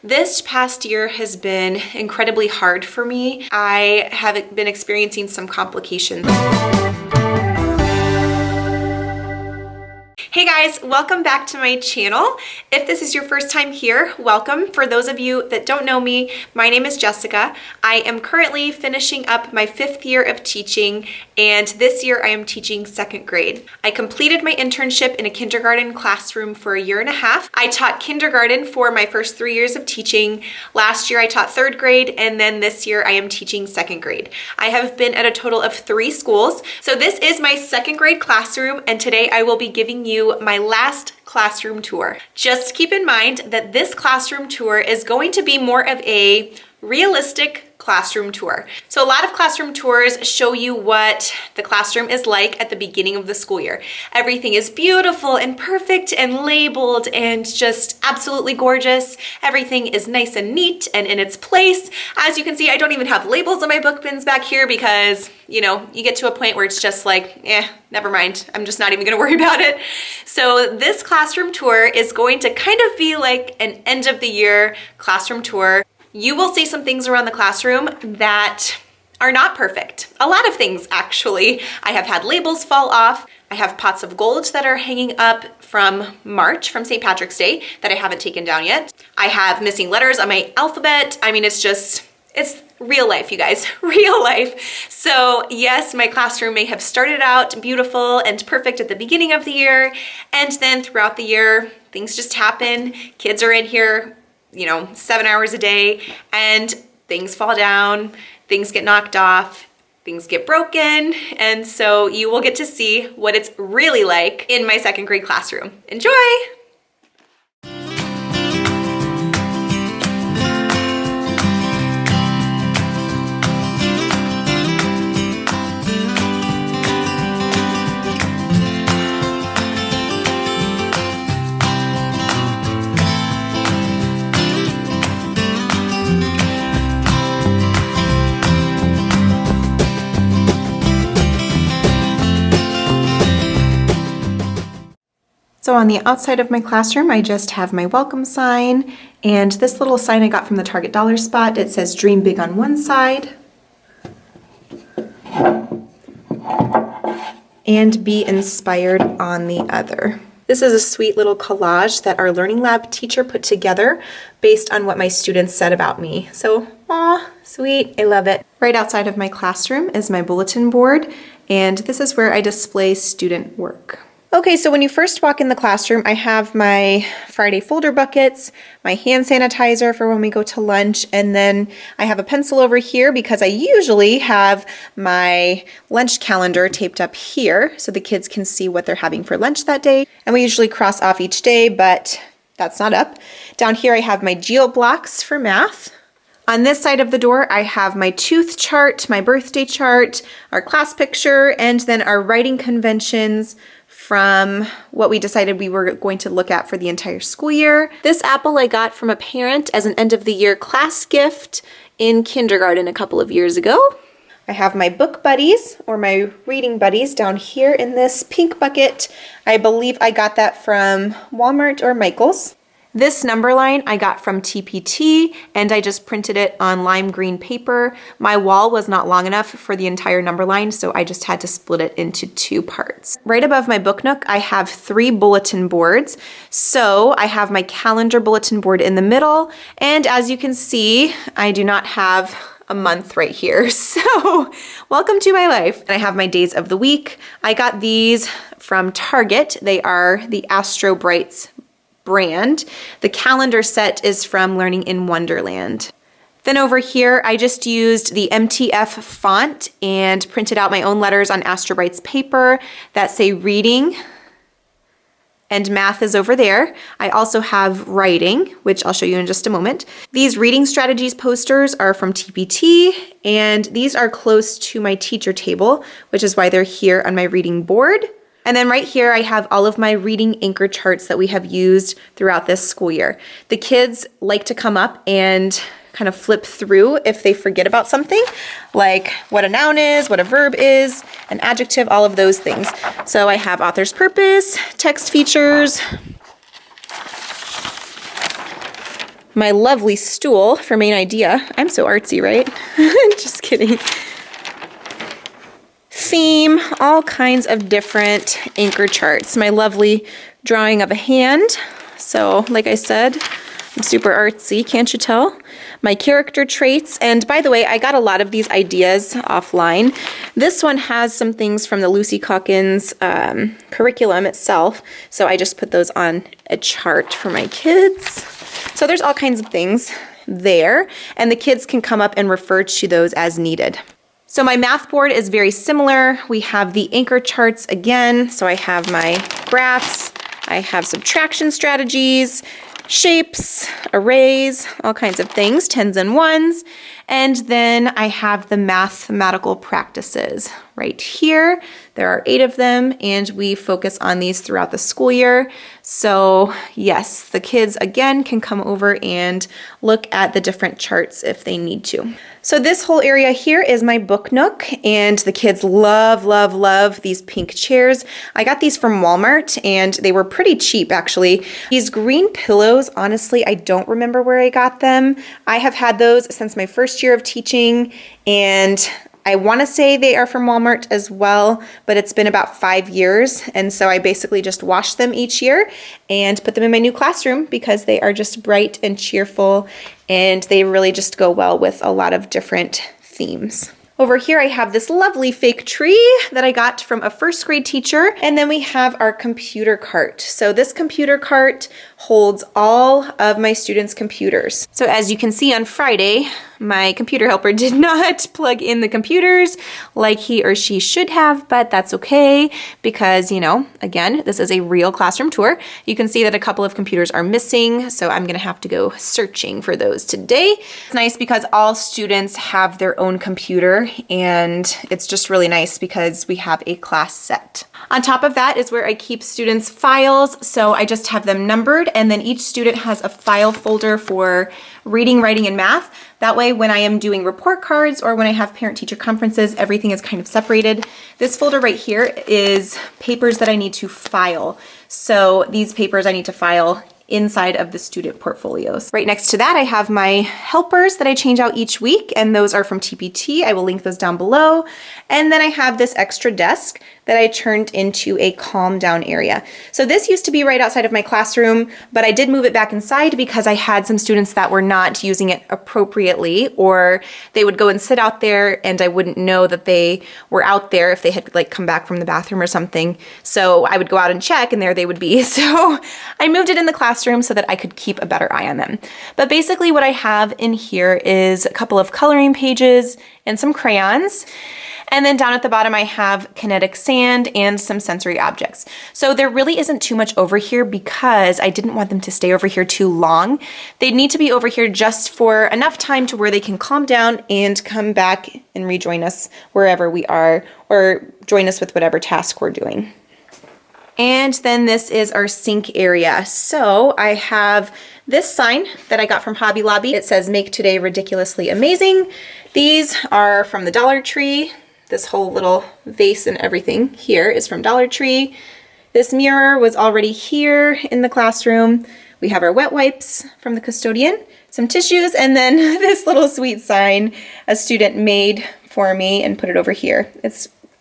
This past year has been incredibly hard for me. I have been experiencing some complications. Hey guys, welcome back to my channel. If this is your first time here, welcome. For those of you that don't know me, my name is Jessica. I am currently finishing up my 5th year of teaching, and this year I am teaching 2nd grade. I completed my internship in a kindergarten classroom for a year and a half. I taught kindergarten for my first 3 years of teaching. Last year I taught 3rd grade, and then this year I am teaching 2nd grade. I have been at a total of 3 schools. So this is my 2nd grade classroom, and today I will be giving you my last classroom tour. Just keep in mind that this classroom tour is going to be more of a realistic classroom tour. So a lot of classroom tours show you what the classroom is like at the beginning of the school year. Everything is beautiful and perfect and labeled and just absolutely gorgeous. Everything is nice and neat and in its place. As you can see, I don't even have labels on my book bins back here because, you know, you get to a point where it's just like, never mind. I'm just not even gonna worry about it. So this classroom tour is going to kind of be like an end of the year classroom tour. You will see some things around the classroom that are not perfect. A lot of things, actually. I have had labels fall off. I have pots of gold that are hanging up from March, from St. Patrick's Day, that I haven't taken down yet. I have missing letters on my alphabet. I mean, it's real life, you guys, real life. So yes, my classroom may have started out beautiful and perfect at the beginning of the year, and then throughout the year, things just happen. Kids are in here, 7 hours a day, and things fall down, things get knocked off, things get broken, and so you will get to see what it's really like in my 2nd grade classroom. Enjoy! So on the outside of my classroom, I just have my welcome sign, and this little sign I got from the Target dollar spot. It says dream big on one side and be inspired on the other. This is a sweet little collage that our Learning Lab teacher put together based on what my students said about me. So, aw, sweet, I love it. Right outside of my classroom is my bulletin board, and this is where I display student work. Okay, so when you first walk in the classroom, I have my Friday folder buckets, my hand sanitizer for when we go to lunch, and then I have a pencil over here because I usually have my lunch calendar taped up here so the kids can see what they're having for lunch that day. And we usually cross off each day, but that's not up. Down here I have my geo blocks for math. On this side of the door, I have my tooth chart, my birthday chart, our class picture, and then our writing conventions from what we decided we were going to look at for the entire school year. This apple I got from a parent as an end of the year class gift in kindergarten a couple of years ago. I have my book buddies, or my reading buddies, down here in this pink bucket. I believe I got that from Walmart or Michael's. This number line I got from TPT, and I just printed it on lime green paper. My wall was not long enough for the entire number line, so I just had to split it into 2 parts. Right above my book nook, I have 3 bulletin boards. So I have my calendar bulletin board in the middle, and as you can see, I do not have a month right here. So welcome to my life. And I have my days of the week. I got these from Target. They are the Astro Brights brand. The calendar set is from Learning in Wonderland. Then over here, I just used the MTF font and printed out my own letters on Astro Brights paper that say reading, and math is over there. I also have writing, which I'll show you in just a moment. These reading strategies posters are from TPT, and these are close to my teacher table, which is why they're here on my reading board. And then right here, I have all of my reading anchor charts that we have used throughout this school year. The kids like to come up and kind of flip through if they forget about something, like what a noun is, what a verb is, an adjective, all of those things. So I have author's purpose, text features, my lovely stool for main idea. I'm so artsy, right? Just kidding. Theme, all kinds of different anchor charts. My lovely drawing of a hand. So like I said, I'm super artsy, can't you tell? My character traits, and by the way, I got a lot of these ideas offline. This one has some things from the Lucy Calkins curriculum itself, so I just put those on a chart for my kids. So there's all kinds of things there, and the kids can come up and refer to those as needed. So my math board is very similar. We have the anchor charts again, so I have my graphs, I have subtraction strategies, shapes, arrays, all kinds of things, tens and ones. And then I have the mathematical practices right here. There are 8 of them, and we focus on these throughout the school year. So yes, the kids again can come over and look at the different charts if they need to. So this whole area here is my book nook, and the kids love, love, love these pink chairs. I got these from Walmart, and they were pretty cheap actually. These green pillows, honestly, I don't remember where I got them. I have had those since my first year of teaching, and I want to say they are from Walmart as well, but it's been about 5 years, and so I basically just wash them each year and put them in my new classroom because they are just bright and cheerful, and they really just go well with a lot of different themes. Over here I have this lovely fake tree that I got from a first grade teacher, and then we have our computer cart. So this computer cart holds all of my students' computers. So as you can see on Friday, my computer helper did not plug in the computers like he or she should have, but that's okay because, you know, again, this is a real classroom tour. You can see that a couple of computers are missing, so I'm gonna have to go searching for those today. It's nice because all students have their own computer, and it's just really nice because we have a class set. On top of that is where I keep students' files, so I just have them numbered, and then each student has a file folder for reading, writing, and math. That way, when I am doing report cards or when I have parent-teacher conferences, everything is kind of separated. This folder right here is papers that I need to file. So these papers I need to file inside of the student portfolios. Right next to that, I have my helpers that I change out each week, and those are from TPT. I will link those down below. And then I have this extra desk that I turned into a calm down area. So this used to be right outside of my classroom, but I did move it back inside because I had some students that were not using it appropriately, or they would go and sit out there and I wouldn't know that they were out there if they had like come back from the bathroom or something. So I would go out and check, and there they would be. So I moved it in the classroom so that I could keep a better eye on them. But basically what I have in here is a couple of coloring pages and some crayons. And then down at the bottom, I have kinetic sand and some sensory objects. So there really isn't too much over here because I didn't want them to stay over here too long. They need to be over here just for enough time to where they can calm down and come back and rejoin us wherever we are, or join us with whatever task we're doing. And then this is our sink area. So I have this sign that I got from Hobby Lobby. It says, "Make today ridiculously amazing." These are from the Dollar Tree. This whole little vase and everything here is from Dollar Tree. This mirror was already here in the classroom. We have our wet wipes from the custodian, some tissues, and then this little sweet sign a student made for me and put it over here.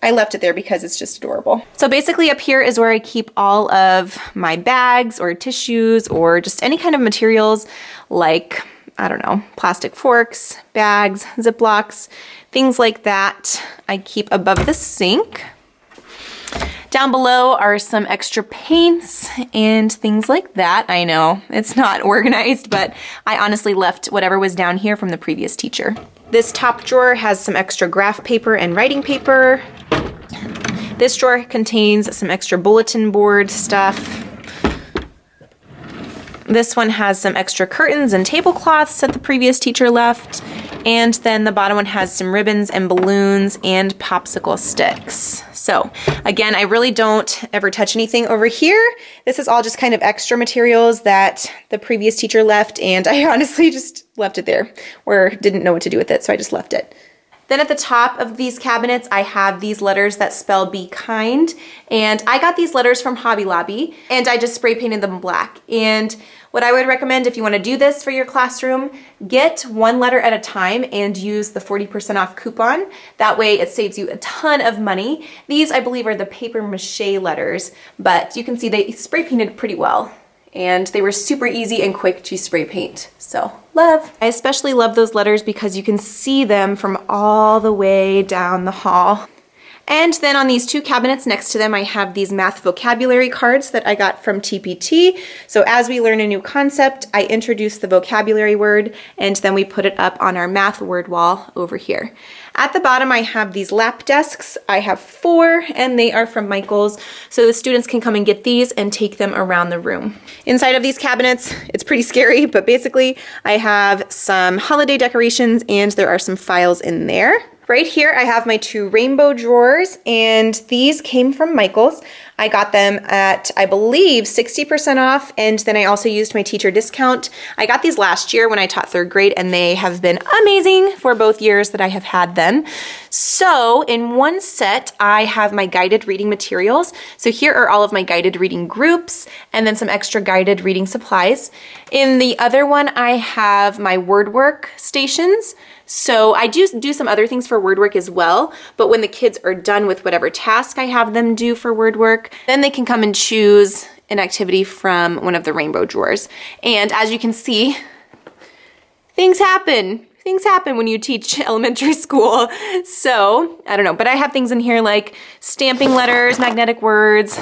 I left it there because it's just adorable. So basically up here is where I keep all of my bags or tissues or just any kind of materials like, I don't know, plastic forks, bags, Ziplocs, things like that I keep above the sink. Down below are some extra paints and things like that. I know it's not organized, but I honestly left whatever was down here from the previous teacher. This top drawer has some extra graph paper and writing paper. This drawer contains some extra bulletin board stuff. This one has some extra curtains and tablecloths that the previous teacher left. And then the bottom one has some ribbons and balloons and popsicle sticks. So again, I really don't ever touch anything over here. This is all just kind of extra materials that the previous teacher left, and I honestly just left it there or didn't know what to do with it, so I just left it. Then at the top of these cabinets, I have these letters that spell "Be Kind." And I got these letters from Hobby Lobby, and I just spray painted them black. And What I would recommend if you want to do this for your classroom, get one letter at a time and use the 40% off coupon. That way it saves you a ton of money. These, I believe, are the paper mache letters, but you can see they spray painted pretty well. And they were super easy and quick to spray paint. So, love. I especially love those letters because you can see them from all the way down the hall. And then on these two cabinets next to them, I have these math vocabulary cards that I got from TPT. So as we learn a new concept, I introduce the vocabulary word, and then we put it up on our math word wall over here. At the bottom, I have these lap desks. I have 4, and they are from Michael's, so the students can come and get these and take them around the room. Inside of these cabinets, it's pretty scary, but basically I have some holiday decorations, and there are some files in there. Right here, I have my 2 rainbow drawers, and these came from Michael's. I got them at, I believe, 60% off, and then I also used my teacher discount. I got these last year when I taught 3rd grade, and they have been amazing for both years that I have had them. So in one set, I have my guided reading materials. So here are all of my guided reading groups, and then some extra guided reading supplies. In the other one, I have my word work stations. So I do some other things for word work as well, but when the kids are done with whatever task I have them do for word work, then they can come and choose an activity from one of the rainbow drawers. And as you can see, things happen. Things happen when you teach elementary school. So, I don't know, but I have things in here like stamping letters, magnetic words,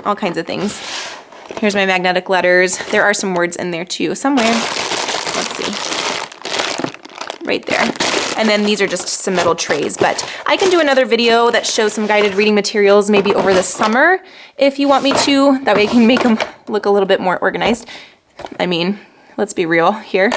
all kinds of things. Here's my magnetic letters. There are some words in there too, somewhere. Let's see. Right there. And then these are just some metal trays, but I can do another video that shows some guided reading materials maybe over the summer if you want me to. That way I can make them look a little bit more organized. I mean, let's be real here.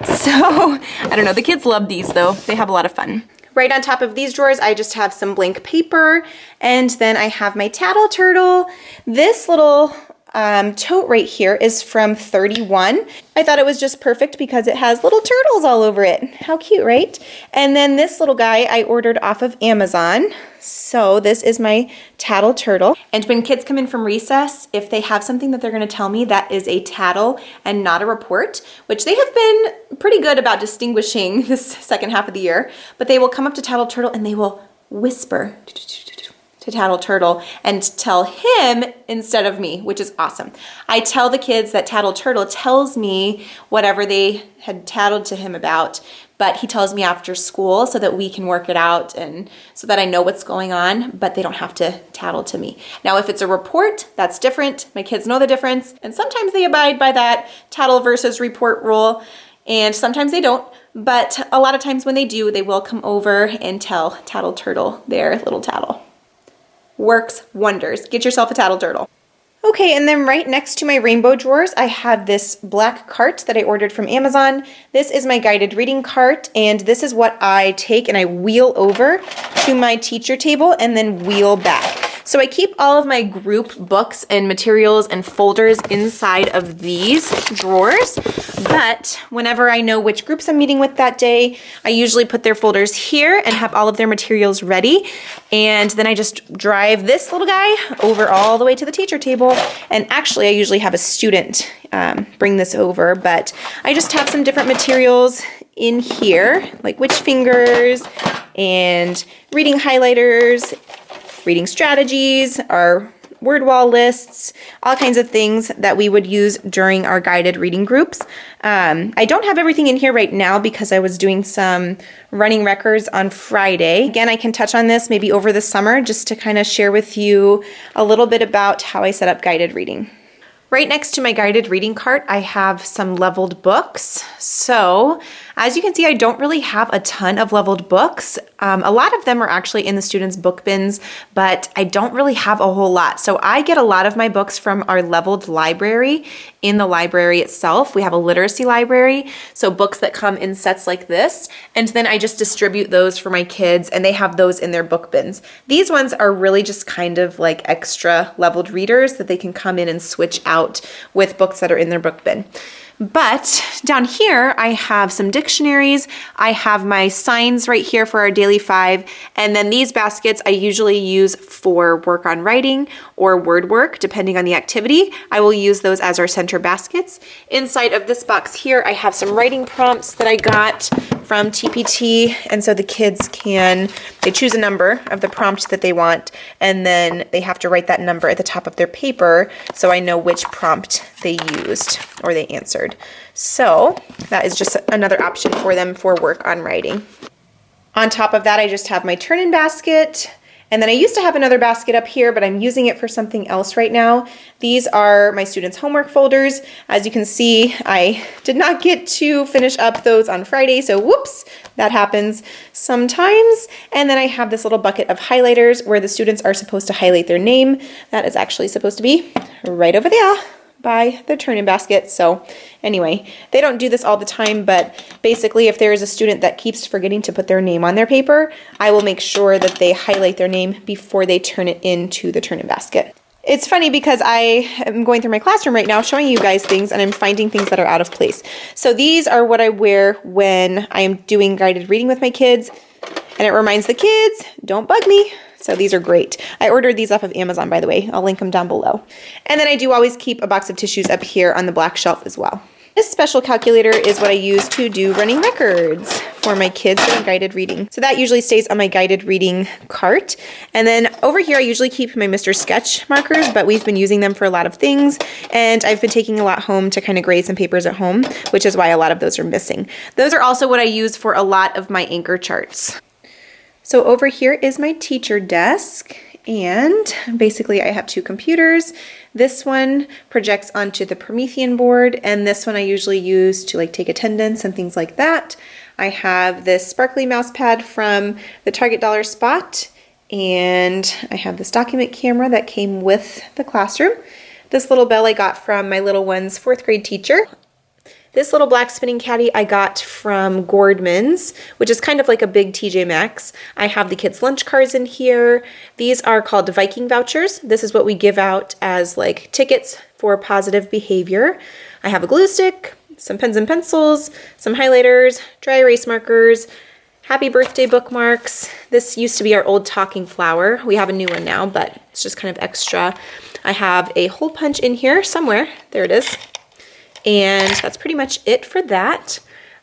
So, I don't know, the kids love these though. They have a lot of fun. Right on top of these drawers, I just have some blank paper, and then I have my tattle turtle. This little tote right here is from 31. I thought it was just perfect because it has little turtles all over it. How cute, right? And then this little guy I ordered off of Amazon. So this is my tattle turtle. And when kids come in from recess, if they have something that they're going to tell me that is a tattle and not a report, which they have been pretty good about distinguishing this second half of the year, but they will come up to tattle turtle and they will whisper to Tattle Turtle and tell him instead of me, which is awesome. I tell the kids that Tattle Turtle tells me whatever they had tattled to him about, but he tells me after school so that we can work it out and so that I know what's going on, but they don't have to tattle to me. Now, if it's a report, that's different. My kids know the difference, and sometimes they abide by that tattle versus report rule, and sometimes they don't. But a lot of times when they do, they will come over and tell Tattle Turtle their little tattle. Works wonders. Get yourself a tattle turtle. Okay, and then right next to my rainbow drawers, I have this black cart that I ordered from Amazon. This is my guided reading cart, and this is what I take and I wheel over to my teacher table and then wheel back. So I keep all of my group books and materials and folders inside of these drawers, but whenever I know which groups I'm meeting with that day, I usually put their folders here and have all of their materials ready, and then I just drive this little guy over all the way to the teacher table, and actually I usually have a student bring this over, but I just have some different materials in here, like witch fingers and reading highlighters, reading strategies, our word wall lists, all kinds of things that we would use during our guided reading groups. I don't have everything in here right now because I was doing some running records on Friday. Again, I can touch on this maybe over the summer just to kind of share with you a little bit about how I set up guided reading. Right next to my guided reading cart, I have some leveled books. So as you can see, I don't really have a ton of leveled books. A lot of them are actually in the students' book bins, but I don't really have a whole lot. So I get a lot of my books from our leveled library in the library itself. We have a literacy library, so books that come in sets like this, and then I just distribute those for my kids, and they have those in their book bins. These ones are really just kind of like extra leveled readers that they can come in and switch out with books that are in their book bin. But down here, I have some dictionaries. I have my signs right here for our daily 5. And then these baskets I usually use for work on writing or word work, depending on the activity. I will use those as our center baskets. Inside of this box here, I have some writing prompts that I got from TPT. And so the kids they choose a number of the prompt that they want, and then they have to write that number at the top of their paper so I know which prompt they used or they answered. So that is just another option for them for work on writing. On top of that, I just have my turn-in basket. And then I used to have another basket up here, but I'm using it for something else right now. These are my students' homework folders. As you can see, I did not get to finish up those on Friday, so whoops, that happens sometimes. And then I have this little bucket of highlighters where the students are supposed to highlight their name. That is actually supposed to be right over there by the turn-in basket. So anyway, they don't do this all the time, but basically if there is a student that keeps forgetting to put their name on their paper, I will make sure that they highlight their name before they turn it into the turn-in basket. It's funny because I am going through my classroom right now showing you guys things, and I'm finding things that are out of place. So these are what I wear when I am doing guided reading with my kids, and it reminds the kids, don't bug me. So these are great. I ordered these off of Amazon, by the way. I'll link them down below. And then I do always keep a box of tissues up here on the black shelf as well. This special calculator is what I use to do running records for my kids during guided reading. So that usually stays on my guided reading cart. And then over here, I usually keep my Mr. Sketch markers, but we've been using them for a lot of things. And I've been taking a lot home to kind of grade some papers at home, which is why a lot of those are missing. Those are also what I use for a lot of my anchor charts. So over here is my teacher desk, and basically I have 2 computers. This one projects onto the Promethean board, and this one I usually use to take attendance and things like that. I have this sparkly mouse pad from the Target Dollar Spot, and I have this document camera that came with the classroom. This little bell I got from my little one's 4th grade teacher. This little black spinning caddy I got from Gordman's, which is kind of like a big TJ Maxx. I have the kids' lunch cards in here. These are called Viking vouchers. This is what we give out as tickets for positive behavior. I have a glue stick, some pens and pencils, some highlighters, dry erase markers, happy birthday bookmarks. This used to be our old talking flower. We have a new one now, but it's just kind of extra. I have a hole punch in here somewhere. There it is. And that's pretty much it for that.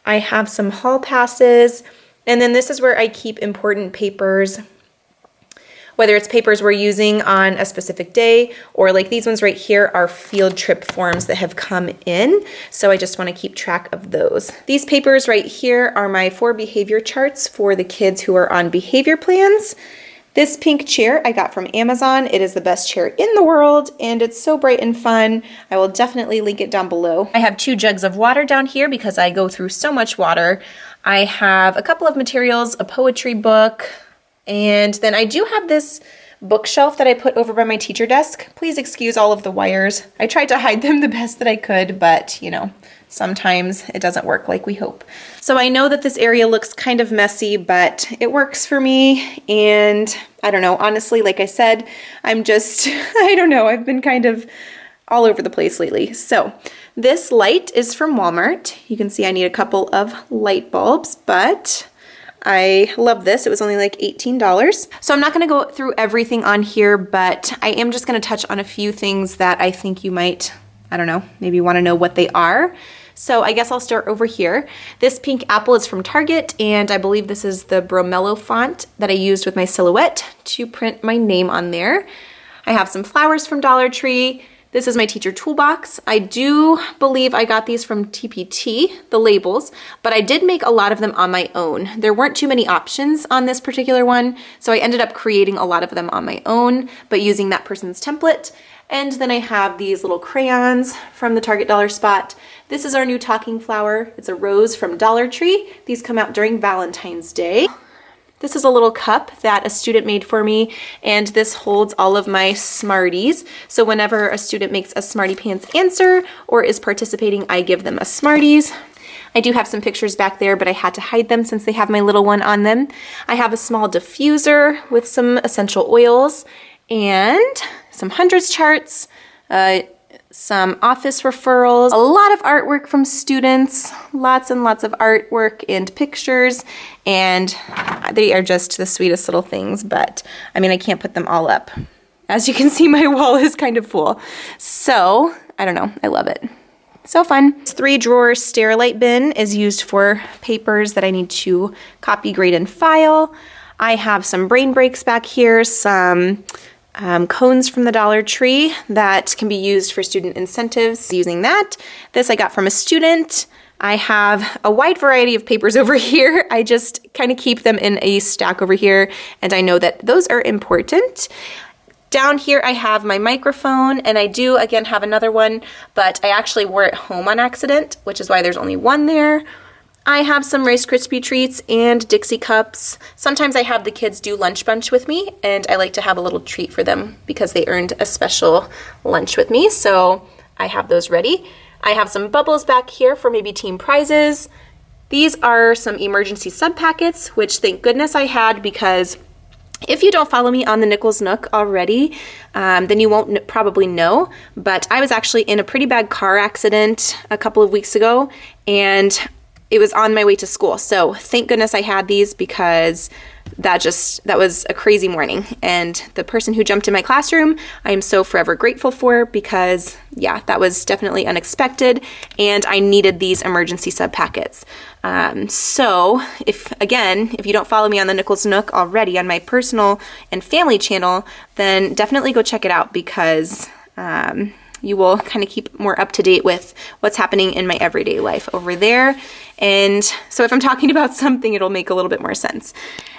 I have some hall passes, and then this is where I keep important papers, whether it's papers we're using on a specific day, or these ones right here are field trip forms that have come in, so I just want to keep track of those. These papers right here are my 4 behavior charts for the kids who are on behavior plans. This pink chair I got from Amazon. It is the best chair in the world, and it's so bright and fun. I will definitely link it down below. I have 2 jugs of water down here because I go through so much water. I have a couple of materials, a poetry book, and then I do have this bookshelf that I put over by my teacher desk. Please excuse all of the wires. I tried to hide them the best that I could, but sometimes it doesn't work like we hope. So I know that this area looks kind of messy, but it works for me. And I don't know, honestly, like I said, I'm just, I don't know, I've been kind of all over the place lately. So this light is from Walmart. You can see I need a couple of light bulbs, but I love this. It was only $18. So I'm not going to go through everything on here, but I am just going to touch on a few things that I think you might, I don't know, maybe want to know what they are. So I guess I'll start over here. This pink apple is from Target, and I believe this is the Bromello font that I used with my silhouette to print my name on there. I have some flowers from Dollar Tree. This is my teacher toolbox. I do believe I got these from TPT, the labels, but I did make a lot of them on my own. There weren't too many options on this particular one, so I ended up creating a lot of them on my own, but using that person's template. And then I have these little crayons from the Target Dollar Spot. This is our new talking flower. It's a rose from Dollar Tree. These come out during Valentine's Day. This is a little cup that a student made for me, and this holds all of my Smarties. So whenever a student makes a Smarty Pants answer or is participating, I give them a Smarties. I do have some pictures back there, but I had to hide them since they have my little one on them. I have a small diffuser with some essential oils and some hundreds charts, some office referrals, a lot of artwork from students, lots and lots of artwork and pictures, and they are just the sweetest little things, but I mean, I can't put them all up. As you can see, my wall is kind of full. So, I don't know, I love it. So fun. This 3-drawer Sterilite bin is used for papers that I need to copy, grade, and file. I have some brain breaks back here, some cones from the Dollar Tree that can be used for student incentives, using that. This I got from a student. I have a wide variety of papers over here. I just kind of keep them in a stack over here, and I know that those are important. Down here I have my microphone, and I do again have another one, but I actually wore it home on accident, which is why there's only one there. I have some Rice Krispie treats and Dixie cups. Sometimes I have the kids do lunch bunch with me, and I like to have a little treat for them because they earned a special lunch with me, so I have those ready. I have some bubbles back here for maybe team prizes. These are some emergency sub packets, which thank goodness I had, because if you don't follow me on the Nichols Nook already, then you won't probably know, but I was actually in a pretty bad car accident a couple of weeks ago, and it was on my way to school. So thank goodness I had these, because that was a crazy morning. And the person who jumped in my classroom, I am so forever grateful for, because yeah, that was definitely unexpected, and I needed these emergency sub packets. So if you don't follow me on the Nichols Nook already on my personal and family channel, then definitely go check it out, because you will kind of keep more up to date with what's happening in my everyday life over there. And so if I'm talking about something, it'll make a little bit more sense.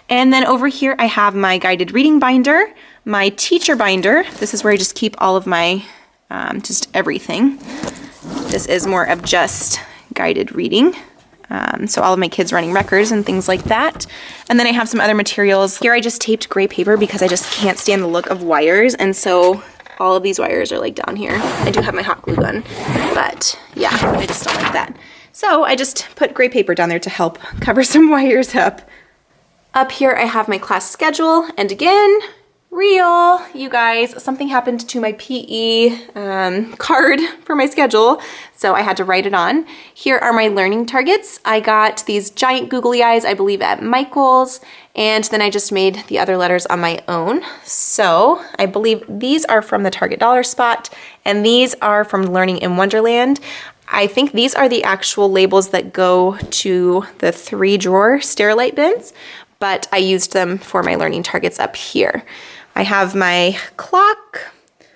And then over here, I have my guided reading binder, my teacher binder. This is where I just keep all of my, just everything. This is more of just guided reading. So all of my kids running records and things like that. And then I have some other materials. Here I just taped gray paper because I just can't stand the look of wires. And so all of these wires are like down here. I do have my hot glue gun, but yeah, I just don't like that. So I just put gray paper down there to help cover some wires up. Up here I have my class schedule, and again, real, you guys, something happened to my PE card for my schedule, so I had to write it on. Here are my learning targets. I got these giant googly eyes, I believe, at Michael's, and then I just made the other letters on my own. So I believe these are from the Target Dollar Spot, and these are from Learning in Wonderland. I think these are the actual labels that go to the 3-drawer Sterilite bins, but I used them for my learning targets up here. I have my clock.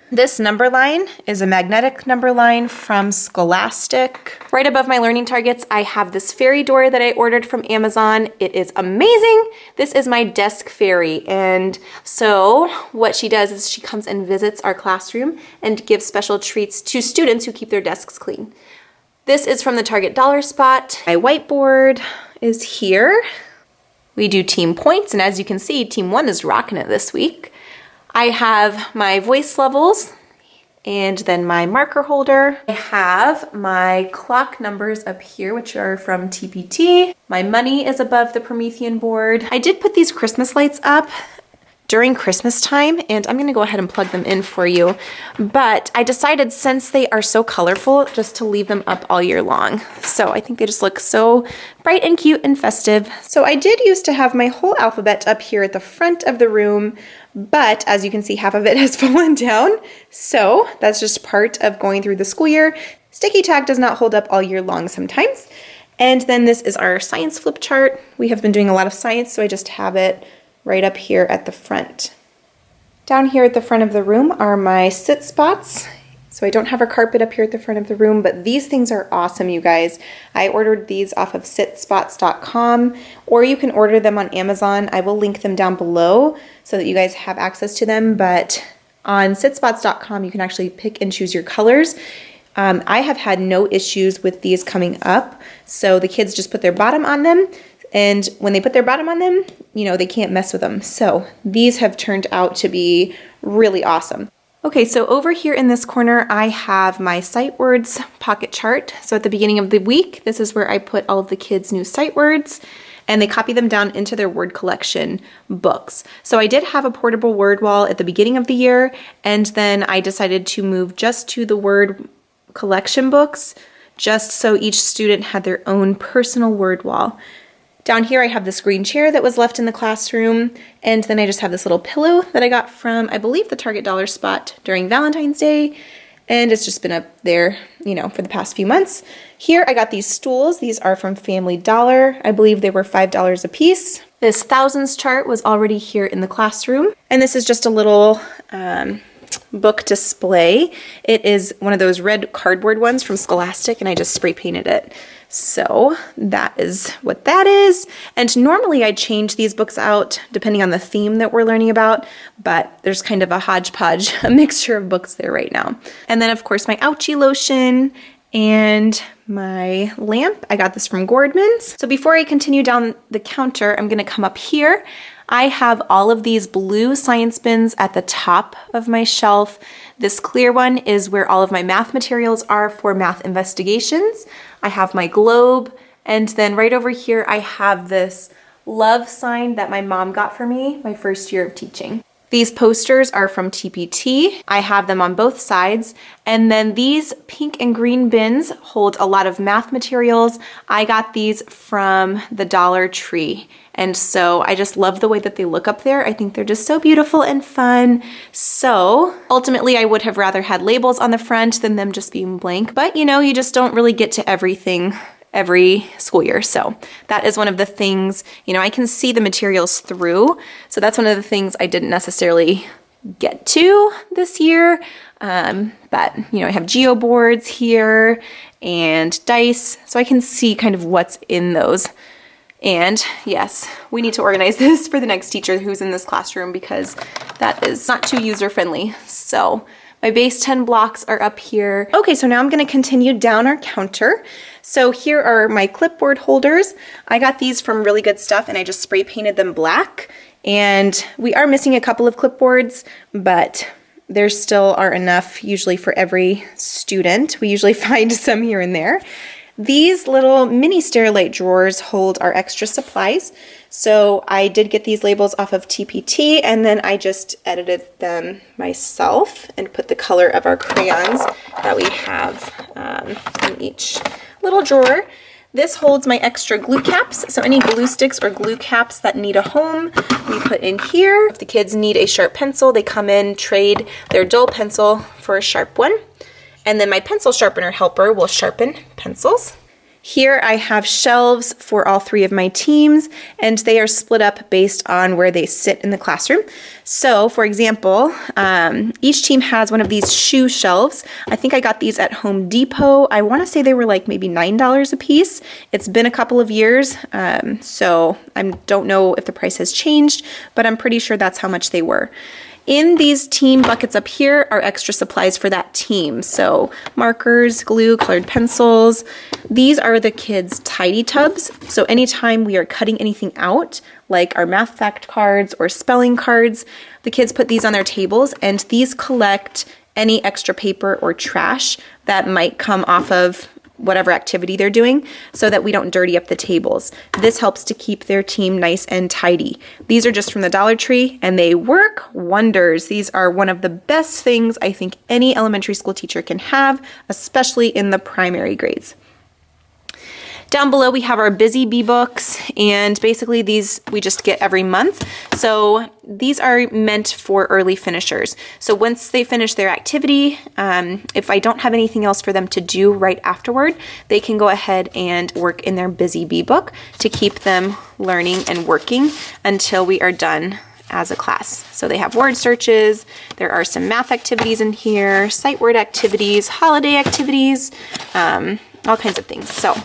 This number line is a magnetic number line from Scholastic. Right above my learning targets, I have this fairy door that I ordered from Amazon. It is amazing. This is my desk fairy. And so what she does is she comes and visits our classroom and gives special treats to students who keep their desks clean. This is from the Target Dollar Spot. My whiteboard is here. We do team points, and as you can see, team 1 is rocking it this week. I have my voice levels, and then my marker holder. I have my clock numbers up here, which are from TPT. My money is above the Promethean board. I did put these Christmas lights up during Christmas time, and I'm gonna go ahead and plug them in for you. But I decided, since they are so colorful, just to leave them up all year long. So I think they just look so bright and cute and festive. So I did used to have my whole alphabet up here at the front of the room, but as you can see, half of it has fallen down. So that's just part of going through the school year. Sticky tag does not hold up all year long sometimes. And then this is our science flip chart. We have been doing a lot of science, so I just have it right up here at the front. Down here at the front of the room are my sit spots. So I don't have a carpet up here at the front of the room, but these things are awesome, you guys. I ordered these off of sitspots.com, or you can order them on Amazon. I will link them down below so that you guys have access to them, but on sitspots.com, you can actually pick and choose your colors. I have had no issues with these coming up. So the kids just put their bottom on them, and when they put their bottom on them, you know, they can't mess with them. So these have turned out to be really awesome. Okay, so over here in this corner, I have my sight words pocket chart. So at the beginning of the week, this is where I put all of the kids' new sight words. and they copy them down into their word collection books. So I did have a portable word wall at the beginning of the year, and then I decided to move just to the word collection books, just so each student had their own personal word wall. Down here I have this green chair that was left in the classroom, and then I just have this little pillow that I got from, I believe, the Target Dollar Spot during Valentine's Day, and it's just been up there, you know, for the past few months. Here I got these stools. These are from Family Dollar. I believe they were $5 a piece. This thousands chart was already here in the classroom, and this is just a little book display. It is one of those red cardboard ones from Scholastic, and I just spray painted it. So that is what that is. And normally I change these books out depending on the theme that we're learning about, but there's kind of a hodgepodge, a mixture of books there right now. And then of course my ouchie lotion and my lamp. I got this from Gordman's. So before I continue down the counter, I'm gonna come up here. I have all of these blue science bins at the top of my shelf. This clear one is where all of my math materials are for math investigations. I have my globe, and then right over here I have this love sign that my mom got for me my first year of teaching. These posters are from TPT. I have them on both sides. And then these pink and green bins hold a lot of math materials. I got these from the Dollar Tree. And so I just love the way that they look up there. I think they're just so beautiful and fun. So ultimately I would have rather had labels on the front than them just being blank. But you know, you just don't really get to everything every school year. So that is one of the things, you know, I can see the materials through. So that's one of the things I didn't necessarily get to this year. But you know, I have geo boards here and dice, so I can see kind of what's in those. And yes, we need to organize this for the next teacher who's in this classroom because that is not too user-friendly. So my base 10 blocks are up here. Okay, so now I'm gonna continue down our counter. So here are my clipboard holders. I got these from Really Good Stuff and I just spray painted them black. And we are missing a couple of clipboards, but there still are enough usually for every student. We usually find some here and there. These little mini Sterilite drawers hold our extra supplies. So I did get these labels off of TPT, and then I just edited them myself and put the color of our crayons that we have in each little drawer. This holds my extra glue caps, so any glue sticks or glue caps that need a home, we put in here. If the kids need a sharp pencil, they come in, trade their dull pencil for a sharp one. And then my pencil sharpener helper will sharpen pencils. Here I have shelves for all three of my teams, and they are split up based on where they sit in the classroom. So for example, each team has one of these shoe shelves. I think I got these at Home Depot. I want to say they were like maybe $9 a piece. It's been a couple of years, so I don't know if the price has changed, but I'm pretty sure that's how much they were. In these team buckets up here are extra supplies for that team. So markers, glue, colored pencils. These are the kids' tidy tubs. So anytime we are cutting anything out, like our math fact cards or spelling cards, the kids put these on their tables, and these collect any extra paper or trash that might come off of whatever activity they're doing, so that we don't dirty up the tables. This helps to keep their team nice and tidy. These are just from the Dollar Tree, and they work wonders. These are one of the best things I think any elementary school teacher can have, especially in the primary grades. Down below we have our Busy Bee books, and basically these we just get every month. So these are meant for early finishers. So once they finish their activity, if I don't have anything else for them to do right afterward, they can go ahead and work in their Busy Bee book to keep them learning and working until we are done as a class. So they have word searches, there are some math activities in here, sight word activities, holiday activities, all kinds of things. So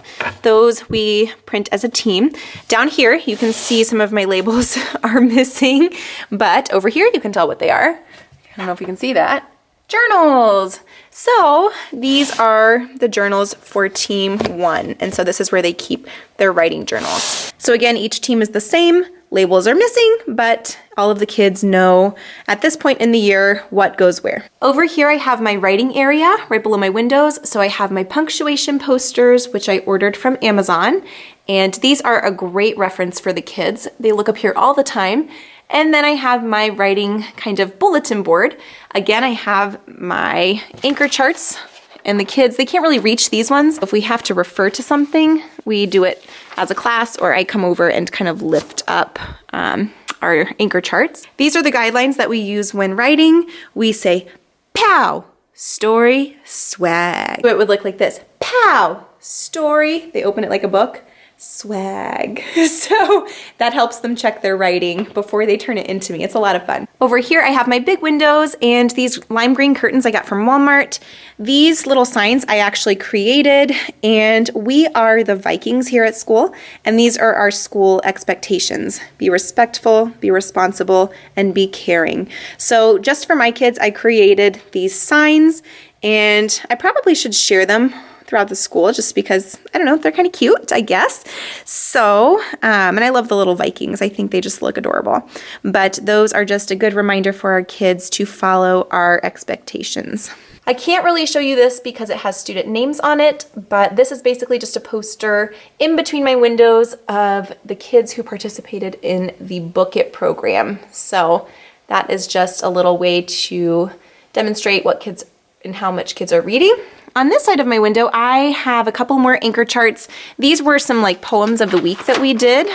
those we print as a team. Down here, you can see some of my labels are missing, but over here you can tell what they are. I don't know if you can see that. Journals. So these are the journals for team 1. And so this is where they keep their writing journals. So again, each team is the same. labels are missing, but all of the kids know at this point in the year what goes where. Over here I have my writing area right below my windows. So I have my punctuation posters, which I ordered from Amazon. And these are a great reference for the kids. They look up here all the time. And then I have my writing kind of bulletin board. Again, I have my anchor charts. And the kids, they can't really reach these ones. If we have to refer to something, we do it as a class, or I come over and kind of lift up our anchor charts. These are the guidelines that we use when writing. We say, pow, story, swag. So it would look like this, pow, story. They open it like a book. Swag. So that helps them check their writing before they turn it into me. It's a lot of fun. Over here I have my big windows and these lime green curtains I got from Walmart. These little signs I actually created, and we are the Vikings here at school, and these are our school expectations. Be respectful, be responsible, and be caring. So just for my kids, I created these signs, and I probably should share them throughout the school just because, I don't know, they're kind of cute, I guess. So, and I love the little Vikings. I think they just look adorable. But those are just a good reminder for our kids to follow our expectations. I can't really show you this because it has student names on it, but this is basically just a poster in between my windows of the kids who participated in the Book It program. So that is just a little way to demonstrate what kids and how much kids are reading. On this side of my window, I have a couple more anchor charts. These were some like poems of the week that we did.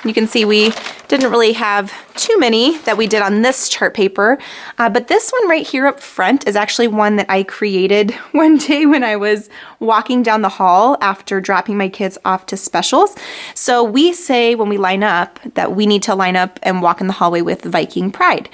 You can see we didn't really have too many that we did on this chart paper, but this one right here up front is actually one that I created one day when I was walking down the hall after dropping my kids off to specials. So we say when we line up that we need to line up and walk in the hallway with Viking pride.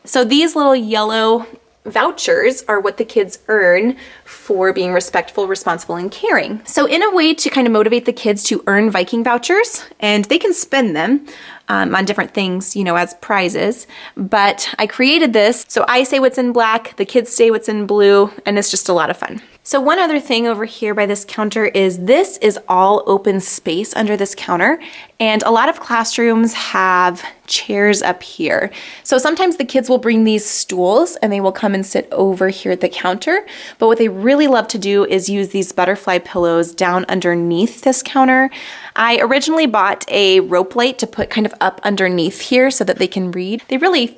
So these little yellow vouchers are what the kids earn for being respectful, responsible, and caring. So in a way to kind of motivate the kids to earn Viking vouchers, and they can spend them on different things, you know, as prizes, but I created this. So I say what's in black, the kids say what's in blue, and it's just a lot of fun. So one other thing over here by this counter is this is all open space under this counter, and a lot of classrooms have chairs up here. So sometimes the kids will bring these stools and they will come and sit over here at the counter, but what they really love to do is use these butterfly pillows down underneath this counter. I originally bought a rope light to put kind of up underneath here so that they can read. They really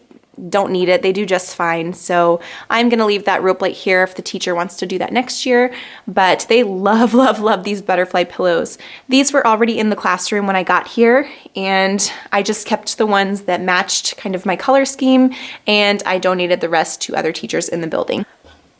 don't need it. They do just fine. So I'm going to leave that rope light here if the teacher wants to do that next year. But they love, love, love these butterfly pillows. These were already in the classroom when I got here, and I just kept the ones that matched kind of my color scheme, and I donated the rest to other teachers in the building.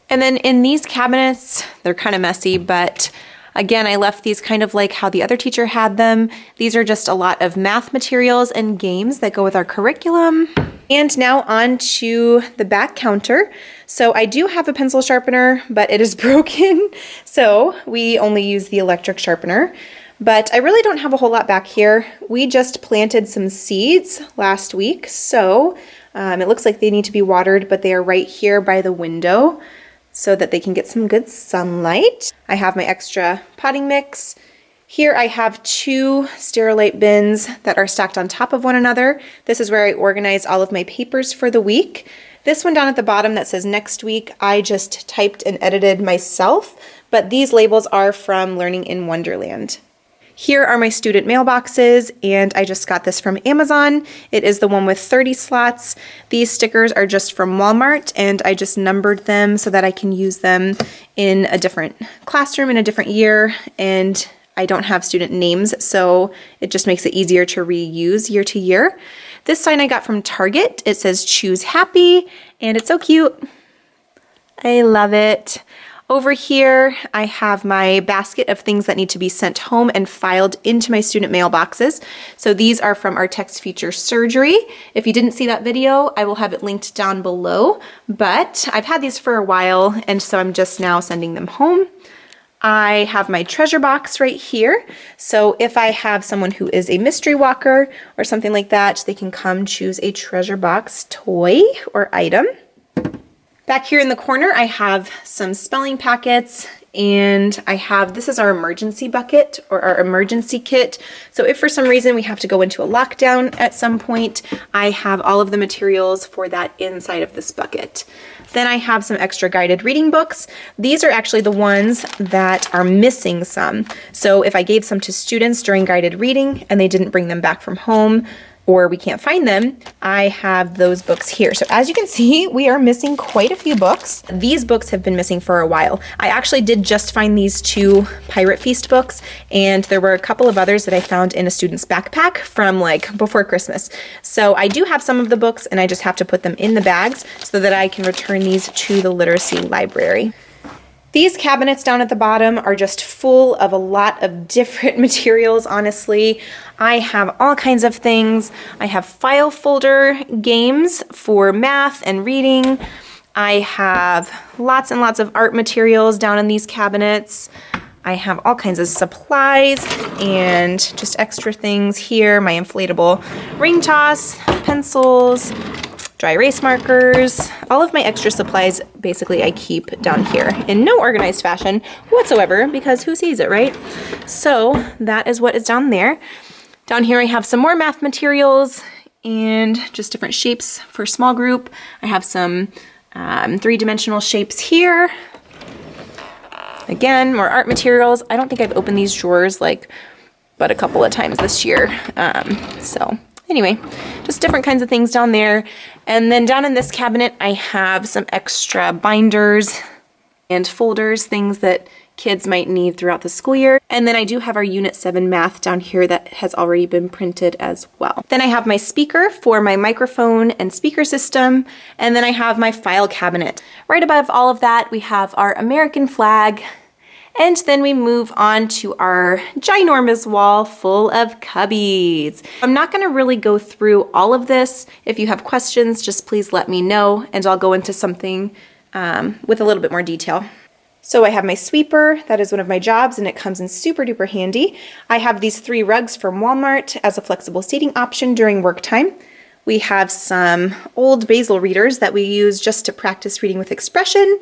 And then in these cabinets, they're kind of messy, but again, I left these kind of like how the other teacher had them. These are just a lot of math materials and games that go with our curriculum. And now on to the back counter. So I do have a pencil sharpener, but it is broken. So we only use the electric sharpener. But I really don't have a whole lot back here. We just planted some seeds last week. So it looks like they need to be watered, but they are right here by the window so that they can get some good sunlight. I have my extra potting mix. Here I have 2 Sterilite bins that are stacked on top of one another. This is where I organize all of my papers for the week. This one down at the bottom that says next week, I just typed and edited myself, but these labels are from Learning in Wonderland. Here are my student mailboxes, and I just got this from Amazon. It is the one with 30 slots. These stickers are just from Walmart, and I just numbered them so that I can use them in a different classroom in a different year, and I don't have student names, so it just makes it easier to reuse year to year. This sign I got from Target. It says choose happy, and it's so cute. I love it. Over here, I have my basket of things that need to be sent home and filed into my student mailboxes. So these are from our text feature surgery. If you didn't see that video, I will have it linked down below, but I've had these for a while, and so I'm just now sending them home. I have my treasure box right here. So if I have someone who is a mystery walker or something like that, they can come choose a treasure box toy or item. Back here in the corner, I have some spelling packets And I have, this is our emergency bucket or our emergency kit. So if for some reason we have to go into a lockdown at some point, I have all of the materials for that inside of this bucket. Then I have some extra guided reading books. These are actually the ones that are missing some. So if I gave some to students during guided reading and they didn't bring them back from home, or we can't find them, I have those books here. So as you can see, we are missing quite a few books. These books have been missing for a while. I actually did just find these 2 Pirate Feast books, and there were a couple of others that I found in a student's backpack from like before Christmas. So I do have some of the books, and I just have to put them in the bags so that I can return these to the literacy library. These cabinets down at the bottom are just full of a lot of different materials, honestly. I have all kinds of things. I have file folder games for math and reading. I have lots and lots of art materials down in these cabinets. I have all kinds of supplies and just extra things here. My inflatable ring toss, pencils, dry erase markers, all of my extra supplies basically I keep down here in no organized fashion whatsoever because who sees it, right? So that is what is down there. Down here I have some more math materials and just different shapes for small group. I have some 3-dimensional shapes here. Again, more art materials. I don't think I've opened these drawers but a couple of times this year. So anyway, just different kinds of things down there. And then down in this cabinet, I have some extra binders and folders, things that kids might need throughout the school year. And then I do have our Unit 7 math down here that has already been printed as well. Then I have my speaker for my microphone and speaker system. And then I have my file cabinet. Right above all of that, we have our American flag. And then we move on to our ginormous wall full of cubbies. I'm not gonna really go through all of this. If you have questions, just please let me know and I'll go into something with a little bit more detail. So I have my sweeper, that is one of my jobs and it comes in super duper handy. I have these 3 rugs from Walmart as a flexible seating option during work time. We have some old Basil readers that we use just to practice reading with expression,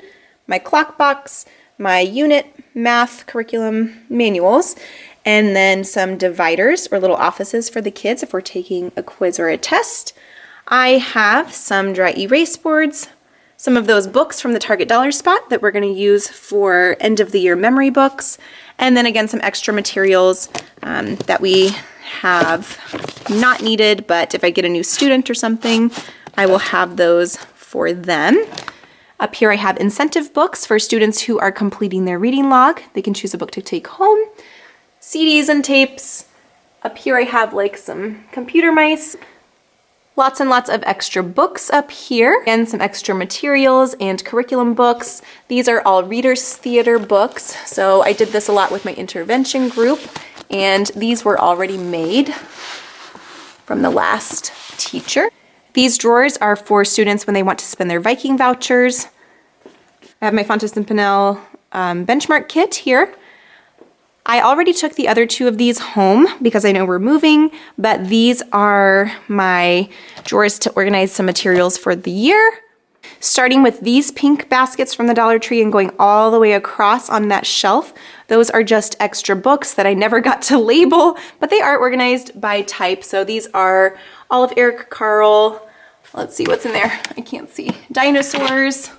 my clock box, my unit math curriculum manuals, and then some dividers or little offices for the kids if we're taking a quiz or a test. I have some dry erase boards, some of those books from the Target Dollar Spot that we're going to use for end of the year memory books, and then again some extra materials that we have not needed, but if I get a new student or something, I will have those for them. Up here I have incentive books for students who are completing their reading log. They can choose a book to take home. CDs and tapes. Up here I have like some computer mice. Lots and lots of extra books up here and some extra materials and curriculum books. These are all Reader's Theater books. So I did this a lot with my intervention group and these were already made from the last teacher. These drawers are for students when they want to spend their Viking vouchers. I have my Fontes and Pinnell benchmark kit here. I already took the other 2 of these home because I know we're moving, but these are my drawers to organize some materials for the year. Starting with these pink baskets from the Dollar Tree and going all the way across on that shelf. Those are just extra books that I never got to label, but they are organized by type. So these are all of Eric Carle. Let's see what's in there. I can't see. Dinosaurs.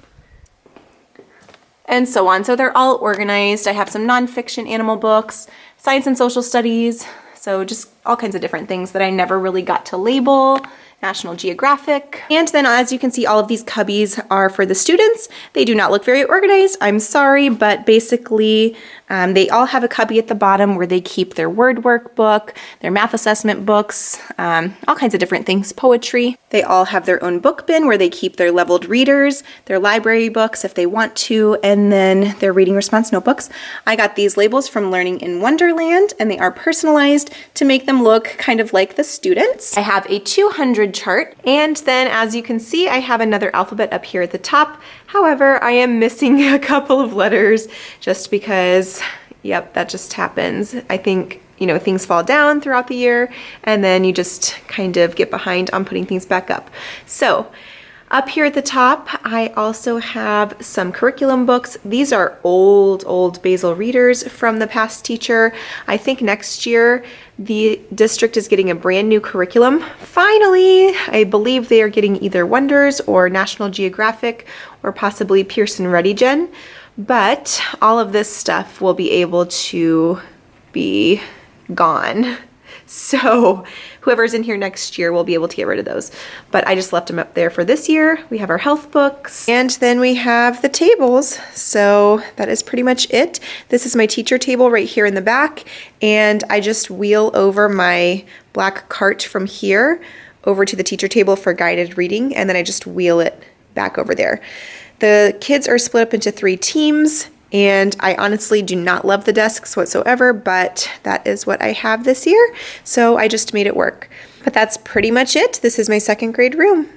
And so on. So they're all organized. I have some nonfiction animal books, science and social studies. So just all kinds of different things that I never really got to label. National Geographic. And then as you can see, all of these cubbies are for the students. They do not look very organized, I'm sorry, but basically they all have a cubby at the bottom where they keep their word workbook, their math assessment books, all kinds of different things, poetry. They all have their own book bin where they keep their leveled readers, their library books if they want to, and then their reading response notebooks. I got these labels from Learning in Wonderland and they are personalized to make them look kind of like the students. I have a 200 chart, and then as you can see I have another alphabet up here at the top. However, I am missing a couple of letters just because, yep, that just happens. I think, you know, things fall down throughout the year and then you just kind of get behind on putting things back up. So Up here at the top, I also have some curriculum books. These are old Basil readers from the past teacher. I think next year the district is getting a brand new curriculum. Finally, I believe they are getting either Wonders or National Geographic or possibly Pearson ReadyGen. But all of this stuff will be able to be gone. So whoever's in here next year will be able to get rid of those. But I just left them up there for this year. We have our health books, and then we have the tables. So that is pretty much it. This is my teacher table right here in the back, and I just wheel over my black cart from here over to the teacher table for guided reading, and then I just wheel it back over there. The kids are split up into 3 teams. And I honestly do not love the desks whatsoever, but that is what I have this year, so I just made it work. But that's pretty much it. This is my 2nd grade room.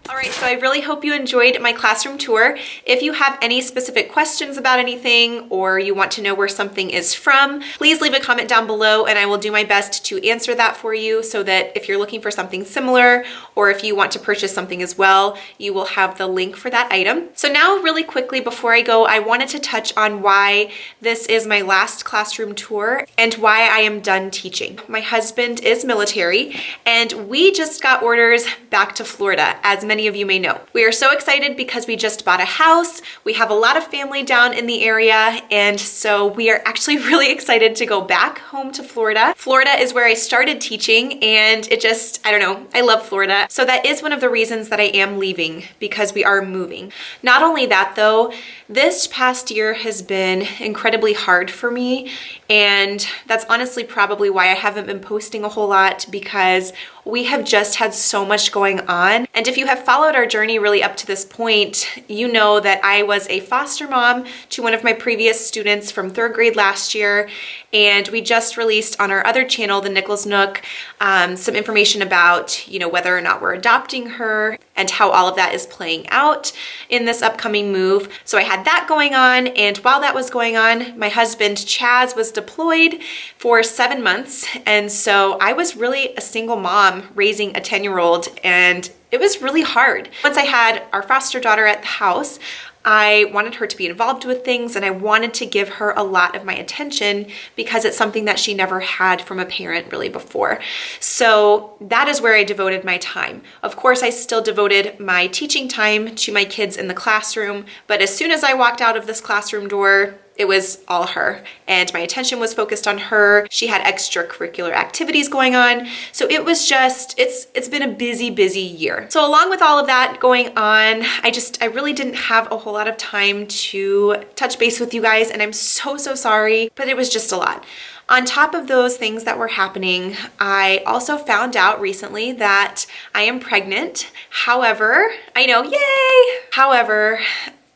All right, so I really hope you enjoyed my classroom tour. If you have any specific questions about anything or you want to know where something is from, please leave a comment down below and I will do my best to answer that for you so that if you're looking for something similar or if you want to purchase something as well, you will have the link for that item. So now really quickly before I go, I wanted to touch on why this is my last classroom tour and why I am done teaching. My husband is military and we just got orders back to Florida, as many of you may know. We are so excited because we just bought a house. We have a lot of family down in the area, and so we are actually really excited to go back home to Florida. Florida is where I started teaching, and it just, I don't know, I love Florida. So that is one of the reasons that I am leaving, because we are moving. Not only that though, this past year has been incredibly hard for me, and that's honestly probably why I haven't been posting a whole lot, because we have just had so much going on. And if you have followed our journey really up to this point, you know that I was a foster mom to one of my previous students from 3rd grade last year. And we just released on our other channel, the Nichols Nook, some information about, whether or not we're adopting her and how all of that is playing out in this upcoming move. So I had that going on. And while that was going on, my husband Chaz was deployed for 7 months. And so I was really a single mom raising a 10-year-old, and it was really hard. Once I had our foster daughter at the house, I wanted her to be involved with things and I wanted to give her a lot of my attention because it's something that she never had from a parent really before. So that is where I devoted my time. Of course, I still devoted my teaching time to my kids in the classroom, but as soon as I walked out of this classroom door, it was all her, and my attention was focused on her. She had extracurricular activities going on. So it was just, it's been a busy year. So along with all of that going on, I really didn't have a whole lot of time to touch base with you guys, and I'm so sorry, but it was just a lot. On top of those things that were happening, I also found out recently that I am pregnant. However, I know, yay! However,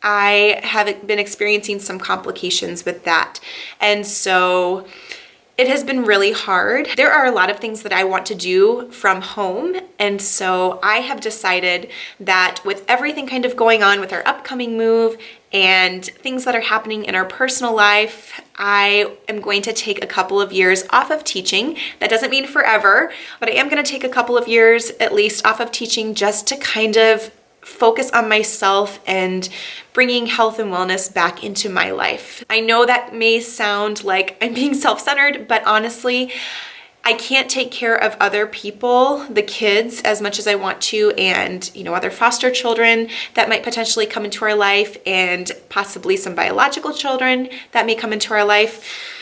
I have been experiencing some complications with that. And so it has been really hard. There are a lot of things that I want to do from home. And so I have decided that with everything kind of going on with our upcoming move and things that are happening in our personal life, I am going to take a couple of years off of teaching. That doesn't mean forever, but I am going to take a couple of years at least off of teaching just to kind of focus on myself and bringing health and wellness back into my life. I know that may sound like I'm being self-centered, but honestly, I can't take care of other people, the kids, as much as I want to, and other foster children that might potentially come into our life, and possibly some biological children that may come into our life.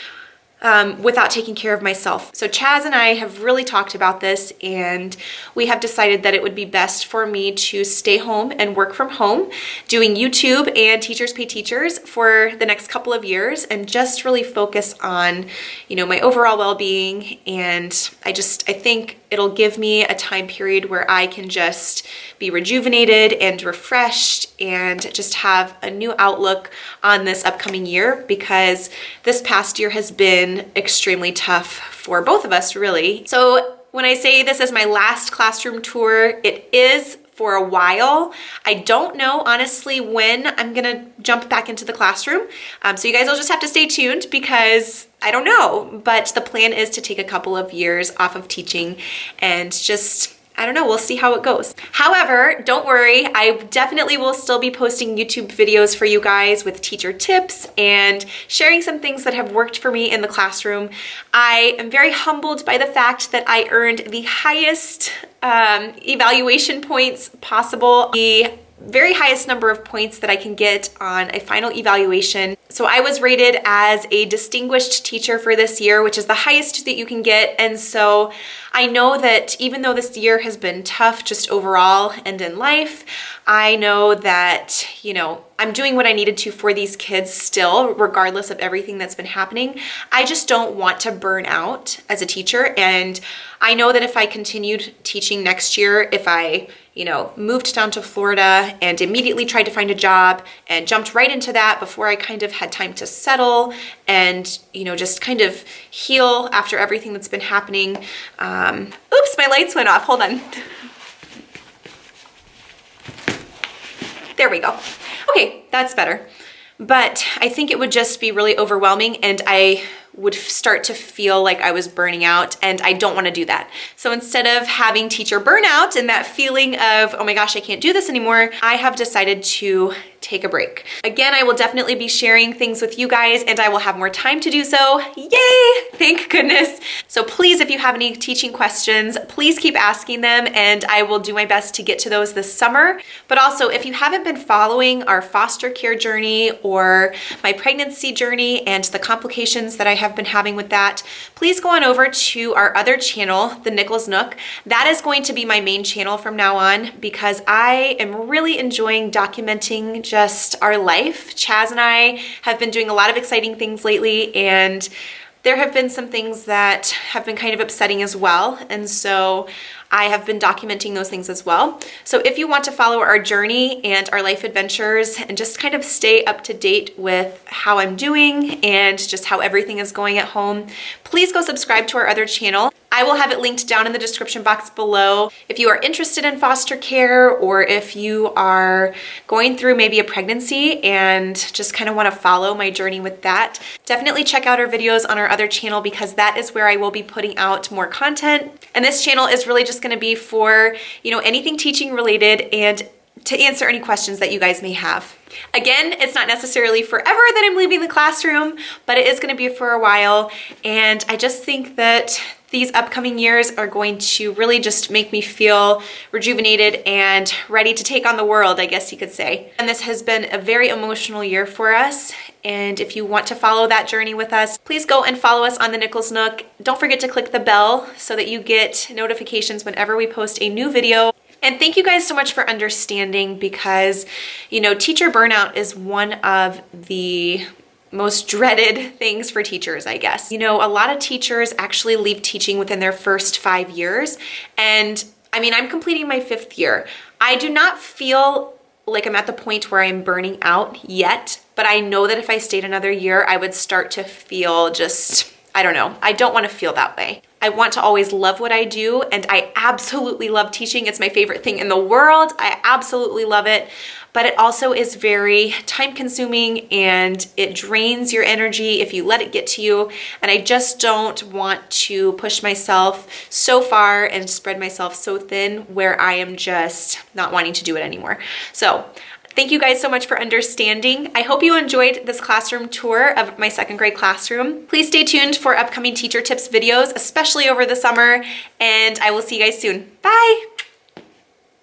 Without taking care of myself. So Chaz and I have really talked about this, and we have decided that it would be best for me to stay home and work from home, doing YouTube and Teachers Pay Teachers for the next couple of years, and just really focus on, my overall well-being. And I think it'll give me a time period where I can just be rejuvenated and refreshed and just have a new outlook on this upcoming year, because this past year has been extremely tough for both of us, really. So when I say this is my last classroom tour, it is for a while. I don't know, honestly, when I'm gonna jump back into the classroom. So you guys will just have to stay tuned, because I don't know. But the plan is to take a couple of years off of teaching and just I don't know, we'll see how it goes. However, don't worry, I definitely will still be posting YouTube videos for you guys with teacher tips and sharing some things that have worked for me in the classroom. I am very humbled by the fact that I earned the highest evaluation points possible, the very highest number of points that I can get on a final evaluation. So I was rated as a distinguished teacher for this year, which is the highest that you can get. And so I know that even though this year has been tough just overall and in life, I know that, you know, I'm doing what I needed to for these kids still, regardless of everything that's been happening. I just don't want to burn out as a teacher. And I know that if I continued teaching next year, if I, you know, moved down to Florida and immediately tried to find a job and jumped right into that before I kind of had time to settle and, you know, just kind of heal after everything that's been happening. Oops, my lights went off. Hold on. There we go. Okay, that's better. But I think it would just be really overwhelming and I would start to feel like I was burning out, and I don't want to do that. So instead of having teacher burnout and that feeling of, oh my gosh, I can't do this anymore, I have decided to take a break. Again, I will definitely be sharing things with you guys and I will have more time to do so. Yay! Thank goodness. So please, if you have any teaching questions, please keep asking them and I will do my best to get to those this summer. But also, if you haven't been following our foster care journey or my pregnancy journey and the complications that I have been having with that, please go on over to our other channel, the Nook. That is going to be my main channel from now on because I am really enjoying documenting just our life. Chaz and I have been doing a lot of exciting things lately, and there have been some things that have been kind of upsetting as well. And so I have been documenting those things as well. So if you want to follow our journey and our life adventures and just kind of stay up to date with how I'm doing and just how everything is going at home, please go subscribe to our other channel. I will have it linked down in the description box below. If you are interested in foster care or if you are going through maybe a pregnancy and just kind of want to follow my journey with that, definitely check out our videos on our other channel because that is where I will be putting out more content. And this channel is really just going to be for, you know, anything teaching related and to answer any questions that you guys may have. Again, it's not necessarily forever that I'm leaving the classroom, but it is going to be for a while. And I just think that these upcoming years are going to really just make me feel rejuvenated and ready to take on the world, I guess you could say. And this has been a very emotional year for us. And if you want to follow that journey with us, please go and follow us on the Nook. Don't forget to click the bell so that you get notifications whenever we post a new video. And thank you guys so much for understanding because, you know, teacher burnout is one of the most dreaded things for teachers, I guess. You know, a lot of teachers actually leave teaching within their first 5 years. And I mean, I'm completing my 5th year. I do not feel like I'm at the point where I'm burning out yet, but I know that if I stayed another year, I would start to feel just, I don't know. I don't want to feel that way. I want to always love what I do, and I absolutely love teaching. It's my favorite thing in the world. I absolutely love it, but it also is very time-consuming and it drains your energy if you let it get to you, and I just don't want to push myself so far and spread myself so thin where I am just not wanting to do it anymore. So thank you guys so much for understanding. I hope you enjoyed this classroom tour of my 2nd grade classroom. Please stay tuned for upcoming teacher tips videos, especially over the summer, and I will see you guys soon. Bye!